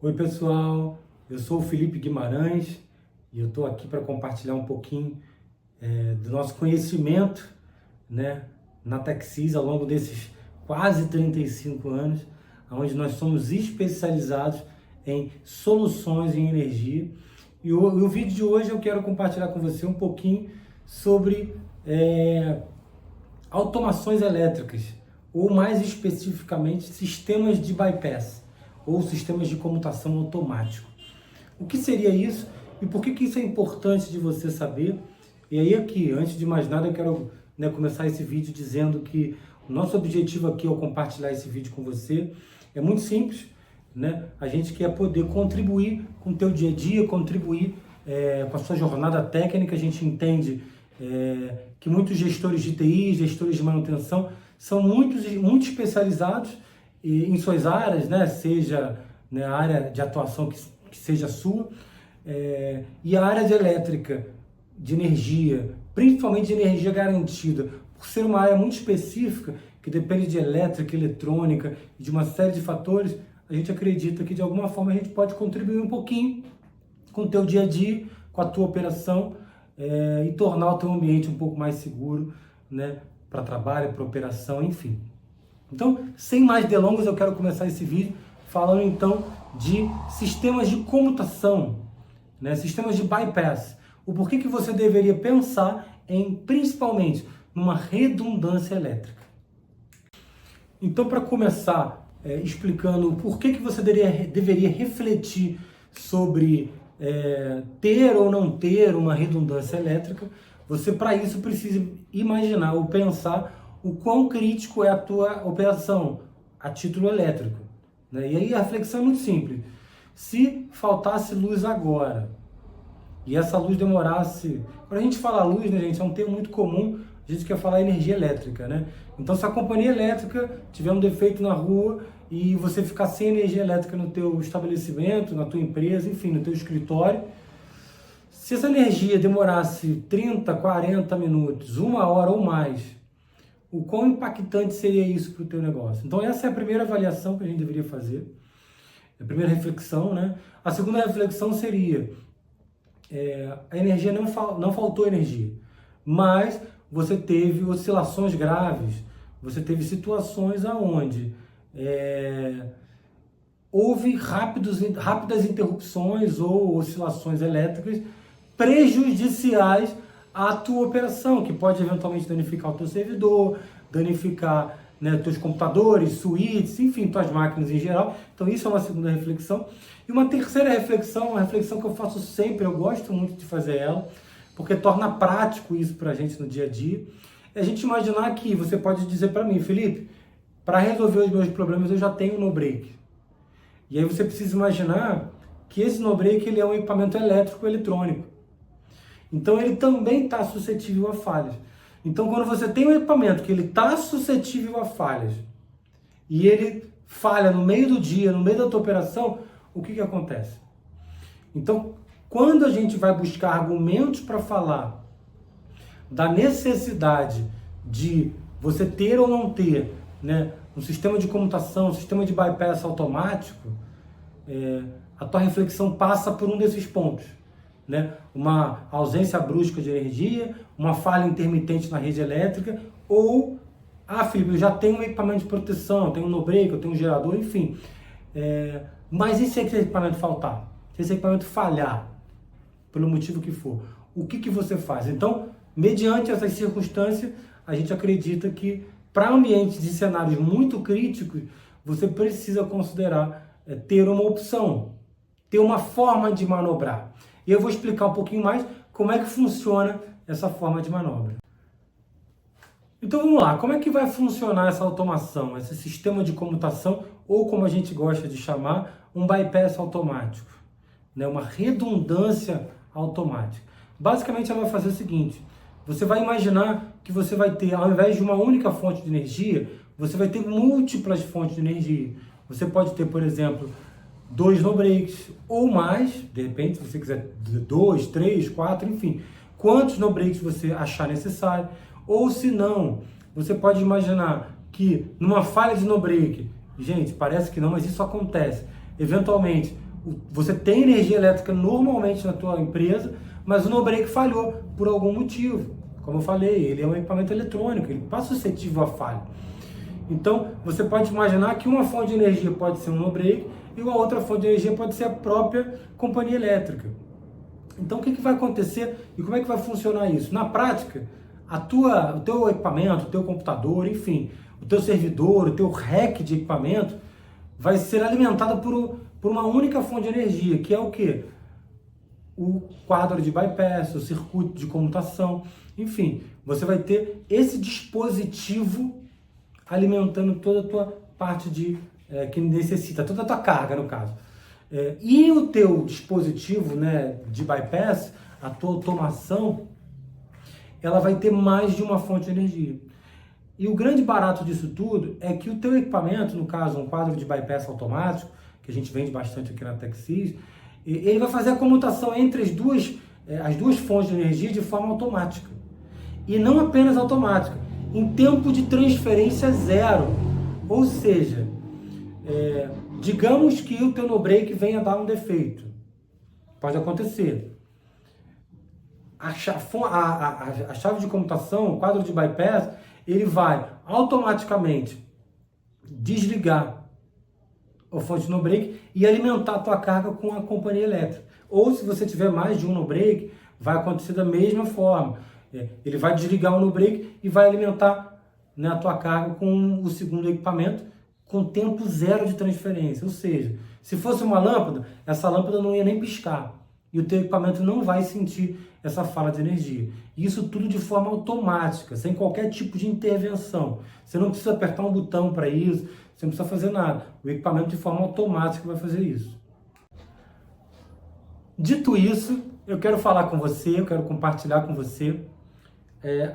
Oi pessoal, eu sou o Felipe Guimarães e eu estou aqui para compartilhar um pouquinho do nosso conhecimento, né, na TechSys ao longo desses quase 35 anos, onde nós somos especializados em soluções em energia. E o vídeo de hoje eu quero compartilhar com você um pouquinho sobre automações elétricas, ou mais especificamente sistemas de bypass, ou sistemas de comutação automático. O que seria isso e por que isso é importante de você saber? E aí aqui, antes de mais nada, eu quero começar esse vídeo dizendo que o nosso objetivo aqui ao compartilhar esse vídeo com você é muito simples, né? A gente quer poder contribuir com o teu dia a dia, contribuir com a sua jornada técnica. A gente entende que muitos gestores de TI, gestores de manutenção, são muito especializados em suas áreas, né? Seja a área de atuação que seja a sua, e a área de elétrica, de energia, principalmente de energia garantida, por ser uma área muito específica, que depende de elétrica, eletrônica e de uma série de fatores, a gente acredita que de alguma forma a gente pode contribuir um pouquinho com o teu dia a dia, com a tua operação, e tornar o teu ambiente um pouco mais seguro, né, para trabalho, para operação, enfim. Então, sem mais delongas, eu quero começar esse vídeo falando então de sistemas de comutação, né, sistemas de bypass. O porquê que você deveria pensar principalmente, numa redundância elétrica. Então, para começar explicando o porquê que você deveria refletir sobre ter ou não ter uma redundância elétrica, você para isso precisa imaginar ou pensar o quão crítico é a tua operação a título elétrico, né? E aí a reflexão é muito simples. Se faltasse luz agora e essa luz demorasse... Quando a gente fala luz, né, gente, é um termo muito comum, a gente quer falar energia elétrica, né? Então, se a companhia elétrica tiver um defeito na rua e você ficar sem energia elétrica no teu estabelecimento, na tua empresa, enfim, no teu escritório, se essa energia demorasse 30, 40 minutos, 1 hora ou mais, o quão impactante seria isso para o teu negócio? Então, essa é a primeira avaliação que a gente deveria fazer, a primeira reflexão, né? A segunda reflexão seria, a energia não faltou energia, mas você teve oscilações graves, você teve situações onde houve rápidas interrupções ou oscilações elétricas prejudiciais à tua operação, que pode eventualmente danificar o teu servidor, danificar, né, teus computadores, suítes, enfim, tuas máquinas em geral. Então isso é uma segunda reflexão. E uma terceira reflexão, uma reflexão que eu faço sempre, eu gosto muito de fazer ela, porque torna prático isso para a gente no dia a dia, é a gente imaginar que você pode dizer para mim, Felipe, para resolver os meus problemas eu já tenho o no-break. E aí você precisa imaginar que esse no-break ele é um equipamento elétrico eletrônico. Então ele também está suscetível a falhas. Então quando você tem um equipamento que ele está suscetível a falhas e ele falha no meio do dia, no meio da tua operação, o que acontece? Então, quando a gente vai buscar argumentos para falar da necessidade de você ter ou não ter, né, um sistema de comutação, um sistema de bypass automático, a tua reflexão passa por um desses pontos, né? Uma ausência brusca de energia, uma falha intermitente na rede elétrica, ou, Felipe, eu já tenho um equipamento de proteção, eu tenho um no-break, eu tenho um gerador, enfim. Mas e se esse equipamento faltar? Se esse equipamento falhar, pelo motivo que for, o que você faz? Então, mediante essas circunstâncias, a gente acredita que para ambientes de cenários muito críticos, você precisa considerar ter uma opção, ter uma forma de manobrar. E eu vou explicar um pouquinho mais como é que funciona essa forma de manobra. Então vamos lá, como é que vai funcionar essa automação, esse sistema de comutação, ou como a gente gosta de chamar, um bypass automático, né? Uma redundância automática. Basicamente ela vai fazer o seguinte: você vai imaginar que você vai ter, ao invés de uma única fonte de energia, você vai ter múltiplas fontes de energia. Você pode ter, por exemplo, 2 no-breaks ou mais, de repente, se você quiser 2, 3, 4, enfim, quantos no-breaks você achar necessário. Ou se não, você pode imaginar que numa falha de no-break, gente, parece que não, mas isso acontece, eventualmente você tem energia elétrica normalmente na tua empresa, mas o no-break falhou por algum motivo. Como eu falei, ele é um equipamento eletrônico, ele está suscetível a falha. Então, você pode imaginar que uma fonte de energia pode ser um no-break e a outra fonte de energia pode ser a própria companhia elétrica. Então, o que vai acontecer e como é que vai funcionar isso? Na prática, o teu equipamento, o teu computador, enfim, o teu servidor, o teu rack de equipamento vai ser alimentado por uma única fonte de energia, que é o quê? O quadro de bypass, o circuito de comutação, enfim, você vai ter esse dispositivo alimentando toda a tua parte que necessita, toda a tua carga, no caso. E o teu dispositivo, né, de bypass, a tua automação, ela vai ter mais de uma fonte de energia. E o grande barato disso tudo é que o teu equipamento, no caso um quadro de bypass automático, que a gente vende bastante aqui na TechSys, ele vai fazer a comutação entre as duas fontes de energia de forma automática. E não apenas automática, em tempo de transferência zero. Ou seja, digamos que o teu no-break venha dar um defeito. Pode acontecer. A chave de comutação, o quadro de bypass, ele vai automaticamente desligar a fonte no-break e alimentar a tua carga com a companhia elétrica. Ou se você tiver mais de um no-break, vai acontecer da mesma forma. Ele vai desligar o no-break e vai alimentar, né, a tua carga com o segundo equipamento com tempo zero de transferência. Ou seja, se fosse uma lâmpada, essa lâmpada não ia nem piscar. E o teu equipamento não vai sentir essa falha de energia. Isso tudo de forma automática, sem qualquer tipo de intervenção. Você não precisa apertar um botão para isso, você não precisa fazer nada. O equipamento de forma automática vai fazer isso. Dito isso, eu quero falar com você, eu quero compartilhar com você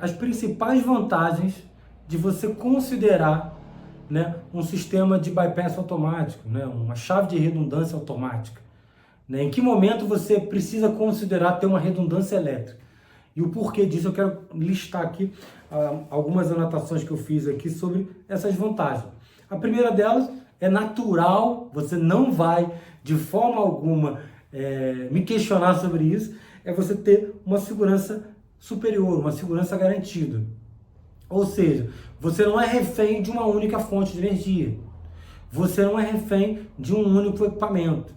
as principais vantagens de você considerar, né, um sistema de bypass automático, né, uma chave de redundância automática. Em que momento você precisa considerar ter uma redundância elétrica? E o porquê disso eu quero listar aqui algumas anotações que eu fiz aqui sobre essas vantagens. A primeira delas é natural, você não vai de forma alguma me questionar sobre isso, é você ter uma segurança superior, uma segurança garantida. Ou seja, você não é refém de uma única fonte de energia. Você não é refém de um único equipamento.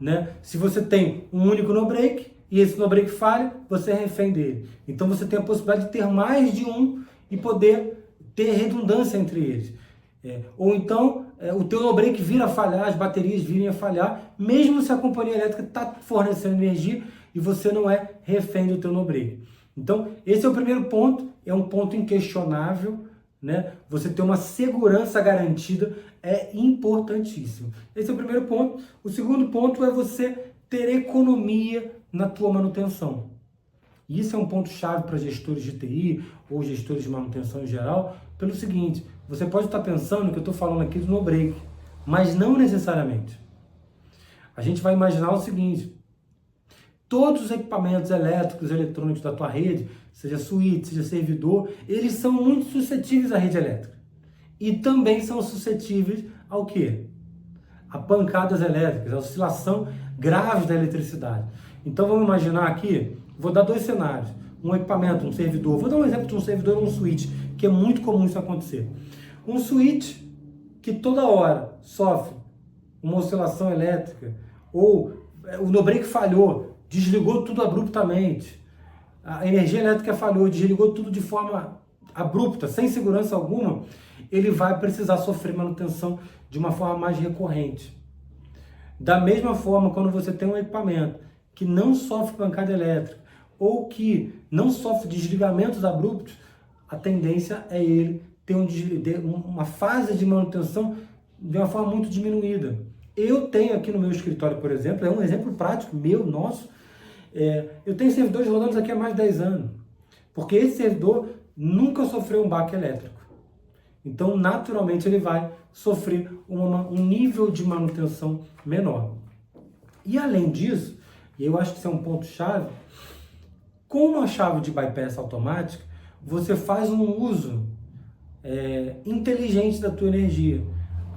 Né? Se você tem um único no-break e esse no-break falha, você é refém dele. Então você tem a possibilidade de ter mais de um e poder ter redundância entre eles. Ou então o teu no-break vira a falhar, as baterias virem a falhar, mesmo se a companhia elétrica está fornecendo energia e você não é refém do teu no-break. Então esse é o primeiro ponto, é um ponto inquestionável. Né? Você ter uma segurança garantida é importantíssimo. Esse é o primeiro ponto. O segundo ponto é você ter economia na tua manutenção. E isso é um ponto chave para gestores de TI ou gestores de manutenção em geral, pelo seguinte, você pode estar pensando que eu estou falando aqui do no-break, mas não necessariamente. A gente vai imaginar o seguinte, todos os equipamentos elétricos, eletrônicos da tua rede, seja switch, seja servidor, eles são muito suscetíveis à rede elétrica. E também são suscetíveis ao quê? A pancadas elétricas, a oscilação grave da eletricidade. Então vamos imaginar aqui, vou dar dois cenários. Um equipamento, um servidor, vou dar um exemplo de um servidor ou um switch, que é muito comum isso acontecer. Um switch que toda hora sofre uma oscilação elétrica, ou o no-break falhou, desligou tudo abruptamente, a energia elétrica falhou, desligou tudo de forma abrupta, sem segurança alguma, ele vai precisar sofrer manutenção de uma forma mais recorrente. Da mesma forma, quando você tem um equipamento que não sofre pancada elétrica ou que não sofre desligamentos abruptos, a tendência é ele ter uma fase de manutenção de uma forma muito diminuída. Eu tenho aqui no meu escritório, por exemplo, é um exemplo prático meu, nosso, eu tenho servidores rodando aqui há mais de 10 anos, porque esse servidor nunca sofreu um baque elétrico. Então, naturalmente, ele vai sofrer um nível de manutenção menor. E além disso, e eu acho que isso é um ponto-chave, com uma chave de bypass automática, você faz um uso inteligente da tua energia.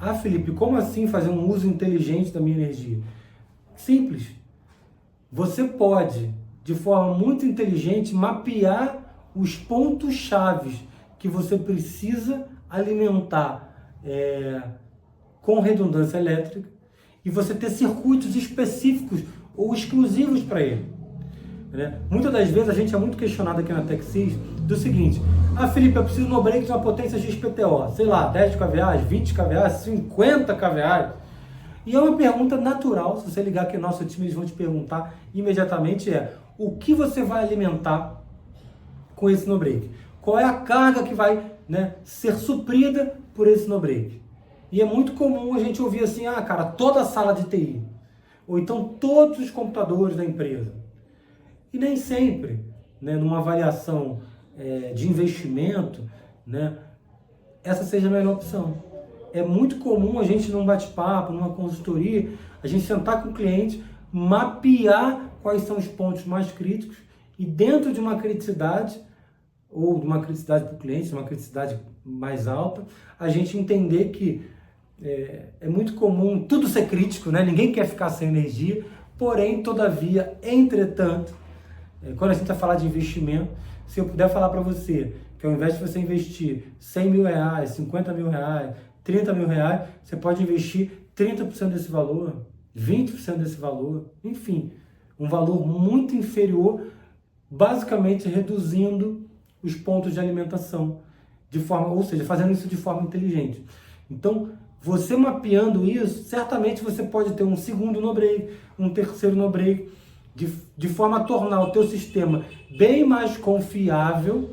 Ah, Felipe, como assim fazer um uso inteligente da minha energia? Simples. Você pode, de forma muito inteligente, mapear os pontos chaves que você precisa alimentar com redundância elétrica e você ter circuitos específicos ou exclusivos para ele. Né? Muitas das vezes a gente é muito questionado aqui na TechSys do seguinte: Felipe, eu preciso no break de uma potência XPTO, sei lá, 10 kVA, 20 kVA, 50 kVA. E é uma pergunta natural, se você ligar aqui no nosso time, eles vão te perguntar imediatamente o que você vai alimentar com esse no break? Qual é a carga que vai, né, ser suprida por esse no break? E é muito comum a gente ouvir assim, cara, toda a sala de TI, ou então todos os computadores da empresa. E nem sempre, né, numa avaliação de investimento, né, essa seja a melhor opção. É muito comum a gente, num bate-papo, numa consultoria, a gente sentar com o cliente, mapear quais são os pontos mais críticos e dentro de uma criticidade, ou de uma criticidade para o cliente, uma criticidade mais alta, a gente entender que é muito comum tudo ser crítico, né? Ninguém quer ficar sem energia, porém, todavia, entretanto, quando a gente vai falar de investimento, se eu puder falar para você que ao invés de você investir 100 mil reais, 50 mil reais, 30 mil reais, você pode investir 30% desse valor, 20% desse valor, enfim, um valor muito inferior, basicamente reduzindo os pontos de alimentação, ou seja, fazendo isso de forma inteligente. Então, você mapeando isso, certamente você pode ter um segundo no break, um terceiro no break, de forma a tornar o teu sistema bem mais confiável,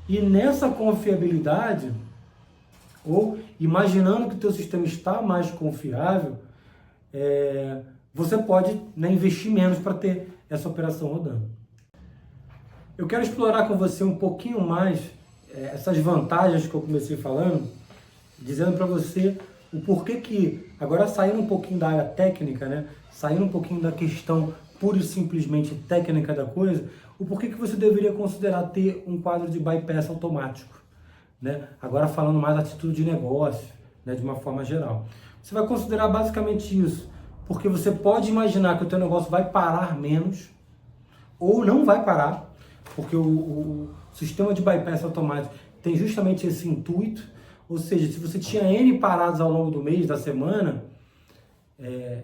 e nessa confiabilidade, ou imaginando que o teu sistema está mais confiável, você pode, né, investir menos para ter essa operação rodando. Eu quero explorar com você um pouquinho mais essas vantagens que eu comecei falando, dizendo para você o porquê que, agora saindo um pouquinho da área técnica, né, saindo um pouquinho da questão pura e simplesmente técnica da coisa, o porquê que você deveria considerar ter um quadro de bypass automático. Né? Agora falando mais atitude de negócio, né, de uma forma geral. Você vai considerar basicamente isso, porque você pode imaginar que o teu negócio vai parar menos, ou não vai parar, porque o sistema de bypass automático tem justamente esse intuito, ou seja, se você tinha N paradas ao longo do mês, da semana,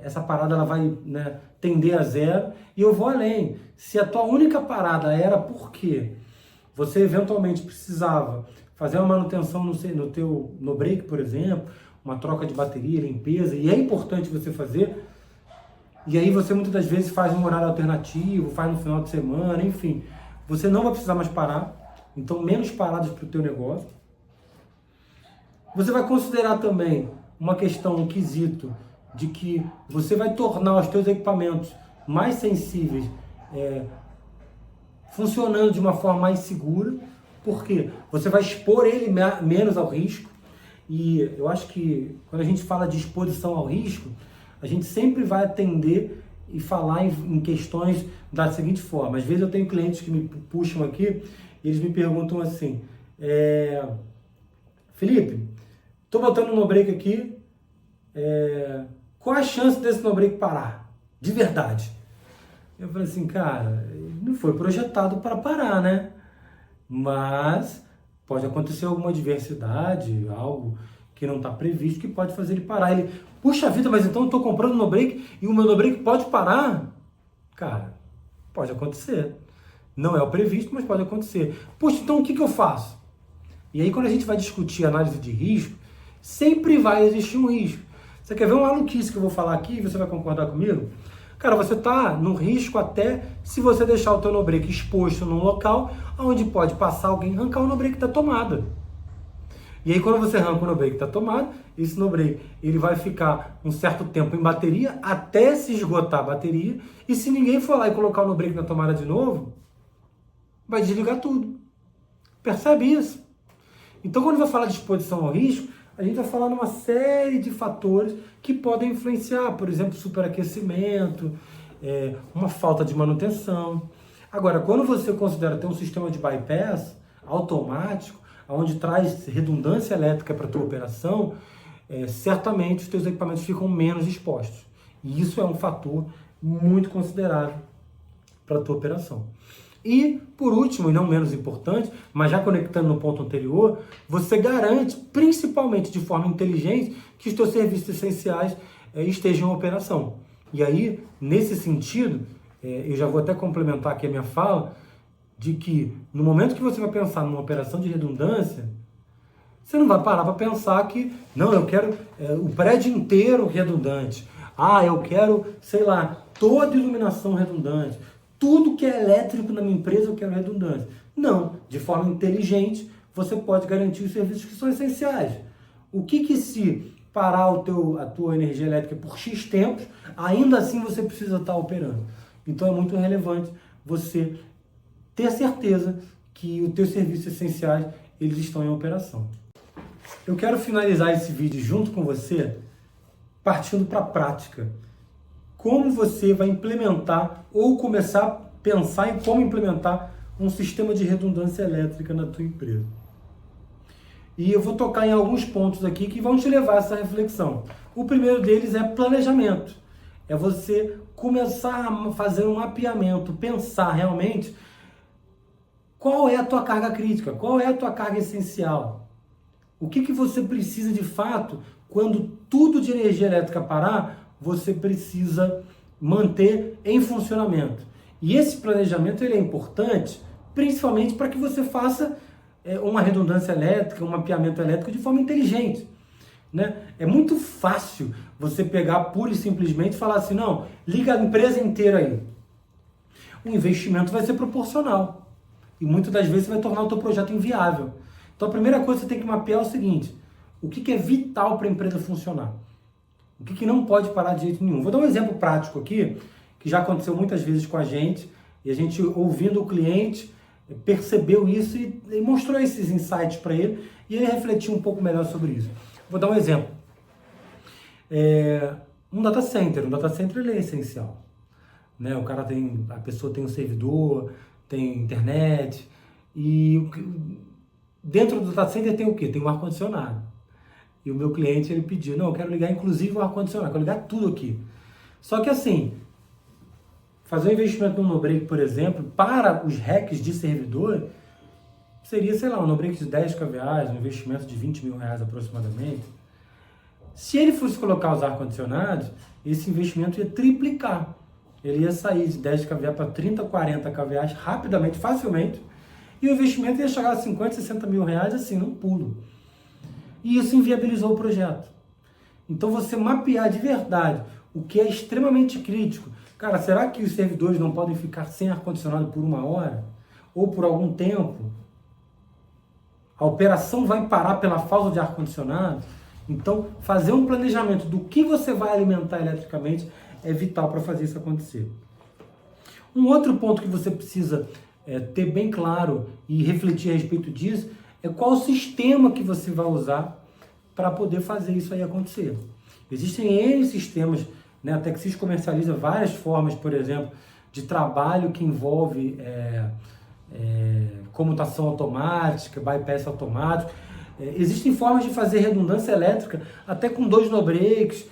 essa parada ela vai, né, tender a zero. E eu vou além, se a tua única parada era porque você eventualmente precisava fazer uma manutenção no break, por exemplo, uma troca de bateria, limpeza, e é importante você fazer, e aí você muitas das vezes faz um horário alternativo, faz no final de semana, enfim, você não vai precisar mais parar, então menos paradas para o teu negócio. Você vai considerar também uma questão, um quesito, de que você vai tornar os teus equipamentos mais sensíveis, funcionando de uma forma mais segura, porque você vai expor ele menos ao risco. E eu acho que quando a gente fala de exposição ao risco, a gente sempre vai atender e falar em questões da seguinte forma. Às vezes eu tenho clientes que me puxam aqui e eles me perguntam assim: Felipe, estou botando um no-break aqui, qual a chance desse no-break parar? De verdade. Eu falei assim, cara, não foi projetado para parar, né? Mas pode acontecer alguma adversidade, algo que não está previsto, que pode fazer ele parar. Ele, puxa vida, mas então eu estou comprando no-break e o meu no-break pode parar? Cara, pode acontecer. Não é o previsto, mas pode acontecer. Puxa, então o que eu faço? E aí quando a gente vai discutir análise de risco, sempre vai existir um risco. Você quer ver uma maluquice que eu vou falar aqui e você vai concordar comigo? Cara, você está no risco até se você deixar o teu no-break exposto num local onde pode passar alguém e arrancar o no-break da tomada. E aí quando você arranca o no-break da tomada, esse no-break ele vai ficar um certo tempo em bateria até se esgotar a bateria, e se ninguém for lá e colocar o no-break na tomada de novo, vai desligar tudo. Percebe isso? Então quando vai falar de exposição ao risco, a gente vai falar numa série de fatores que podem influenciar, por exemplo, superaquecimento, uma falta de manutenção. Agora, quando você considera ter um sistema de bypass automático, onde traz redundância elétrica para a tua operação, certamente os teus equipamentos ficam menos expostos. E isso é um fator muito considerável para a tua operação. E, por último, e não menos importante, mas já conectando no ponto anterior, você garante, principalmente de forma inteligente, que os teus serviços essenciais estejam em operação. E aí, nesse sentido, eu já vou até complementar aqui a minha fala, de que no momento que você vai pensar numa operação de redundância, você não vai parar para pensar que, não, eu quero o prédio inteiro redundante. Ah, eu quero, sei lá, toda iluminação redundante. Tudo que é elétrico na minha empresa eu quero redundância. Não, de forma inteligente, você pode garantir os serviços que são essenciais. O que se parar a tua energia elétrica por X tempos, ainda assim você precisa estar operando. Então é muito relevante você ter certeza que os teus serviços essenciais eles estão em operação. Eu quero finalizar esse vídeo junto com você, partindo para a prática. Como você vai implementar ou começar a pensar em como implementar um sistema de redundância elétrica na tua empresa. E eu vou tocar em alguns pontos aqui que vão te levar a essa reflexão. O primeiro deles é planejamento. É você começar a fazer um mapeamento, pensar realmente qual é a tua carga crítica, qual é a tua carga essencial. O que você precisa de fato quando tudo de energia elétrica parar, você precisa manter em funcionamento. E esse planejamento ele é importante, principalmente para que você faça uma redundância elétrica, um mapeamento elétrico de forma inteligente. Né? É muito fácil você pegar pura e simplesmente e falar assim, não, liga a empresa inteira aí. O investimento vai ser proporcional. E muitas das vezes você vai tornar o teu projeto inviável. Então a primeira coisa que você tem que mapear é o seguinte, o que é vital para a empresa funcionar? O que não pode parar de jeito nenhum? Vou dar um exemplo prático aqui, que já aconteceu muitas vezes com a gente, e a gente, ouvindo o cliente, percebeu isso e mostrou esses insights para ele, e ele refletiu um pouco melhor sobre isso. Vou dar um exemplo. Um data center ele é essencial. Né? A pessoa tem um servidor, tem internet, e dentro do data center tem o quê? Tem um ar-condicionado. E o meu cliente, ele pediu, não, eu quero ligar inclusive o ar-condicionado, quero ligar tudo aqui. Só que assim, fazer um investimento no no-break, por exemplo, para os racks de servidor, seria, sei lá, um no-break de 10 kVA, um investimento de 20 mil reais aproximadamente. Se ele fosse colocar os ar-condicionados, esse investimento ia triplicar. Ele ia sair de 10 kVA para 30, 40 kVA rapidamente, facilmente, e o investimento ia chegar a 50, 60 mil reais assim, num pulo. E isso inviabilizou o projeto. Então você mapear de verdade o que é extremamente crítico. Cara, será que os servidores não podem ficar sem ar-condicionado por 1 hora? Ou por algum tempo? A operação vai parar pela falta de ar-condicionado? Então, fazer um planejamento do que você vai alimentar eletricamente é vital para fazer isso acontecer. Um outro ponto que você precisa ter bem claro e refletir a respeito disso é qual o sistema que você vai usar para poder fazer isso aí acontecer. Existem N sistemas, né? A Texis comercializa várias formas, por exemplo, de trabalho que envolve comutação automática, bypass automático. Existem formas de fazer redundância elétrica até com 2 no-breaks,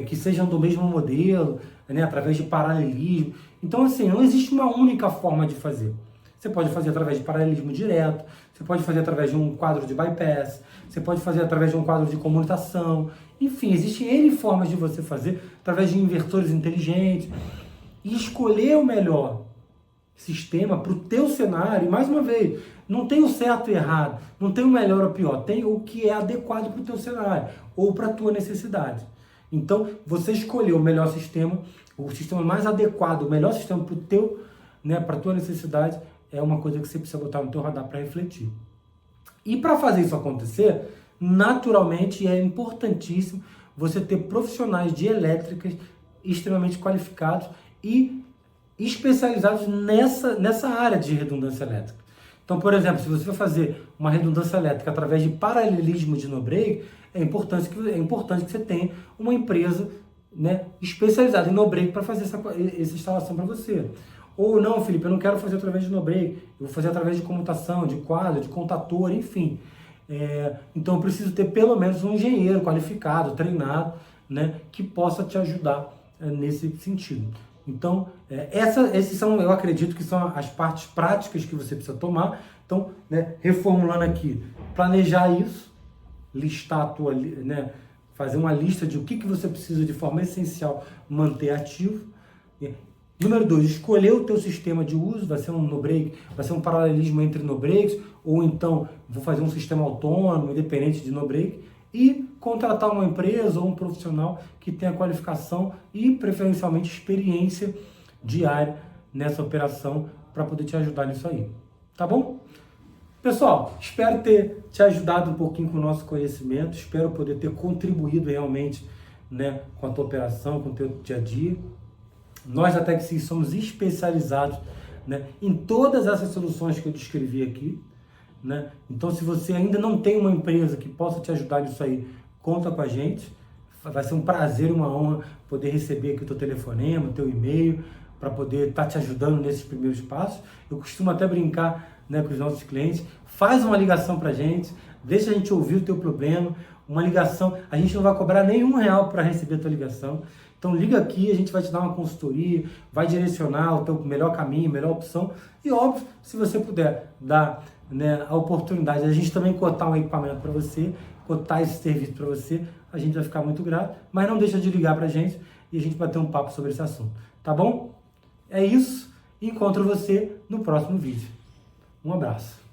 que sejam do mesmo modelo, né? Através de paralelismo. Então, assim, não existe uma única forma de fazer. Você pode fazer através de paralelismo direto, você pode fazer através de um quadro de bypass, você pode fazer através de um quadro de comutação. Enfim, existem N formas de você fazer através de inversores inteligentes. E escolher o melhor sistema para o teu cenário. E mais uma vez, não tem o certo e errado, não tem o melhor ou pior, tem o que é adequado para o teu cenário ou para a tua necessidade. Então, você escolher o melhor sistema, o sistema mais adequado, o melhor sistema para o teu, né, para a tua necessidade, é uma coisa que você precisa botar no teu radar para refletir. E para fazer isso acontecer, naturalmente é importantíssimo você ter profissionais de elétricas extremamente qualificados e especializados nessa área de redundância elétrica. Então, por exemplo, se você vai fazer uma redundância elétrica através de paralelismo de no-break, é importante que você tenha uma empresa, né, especializada em no-break para fazer essa instalação para você. Ou não, Felipe, eu não quero fazer através de no-break, eu vou fazer através de comutação, de quadro, de contator, enfim. Então eu preciso ter pelo menos um engenheiro qualificado, treinado, né, que possa te ajudar nesse sentido. Então, esses são, eu acredito que são as partes práticas que você precisa tomar. Então, né, reformulando aqui, planejar isso, listar a tua, né, fazer uma lista de o que você precisa de forma essencial manter ativo. Número 2, escolher o teu sistema de uso, vai ser um no-break, vai ser um paralelismo entre no-breaks, ou então vou fazer um sistema autônomo, independente de no-break, e contratar uma empresa ou um profissional que tenha qualificação e, preferencialmente, experiência diária nessa operação para poder te ajudar nisso aí. Tá bom? Pessoal, espero ter te ajudado um pouquinho com o nosso conhecimento, espero poder ter contribuído realmente, né, com a tua operação, com o teu dia a dia. Nós da TechSys somos especializados, né, em todas essas soluções que eu descrevi aqui, né? Então, se você ainda não tem uma empresa que possa te ajudar nisso aí, conta com a gente. Vai ser um prazer e uma honra poder receber aqui o teu telefonema, o teu e-mail, para poder estar te ajudando nesses primeiros passos. Eu costumo até brincar, né, com os nossos clientes. Faz uma ligação para a gente, deixa a gente ouvir o teu problema. Uma ligação, a gente não vai cobrar nenhum real para receber a tua ligação. Então liga aqui, a gente vai te dar uma consultoria, vai direcionar o teu melhor caminho, melhor opção. E óbvio, se você puder dar, né, a oportunidade de a gente também cotar um equipamento para você, cotar esse serviço para você, a gente vai ficar muito grato. Mas não deixa de ligar para a gente e a gente vai ter um papo sobre esse assunto. Tá bom? É isso. Encontro você no próximo vídeo. Um abraço.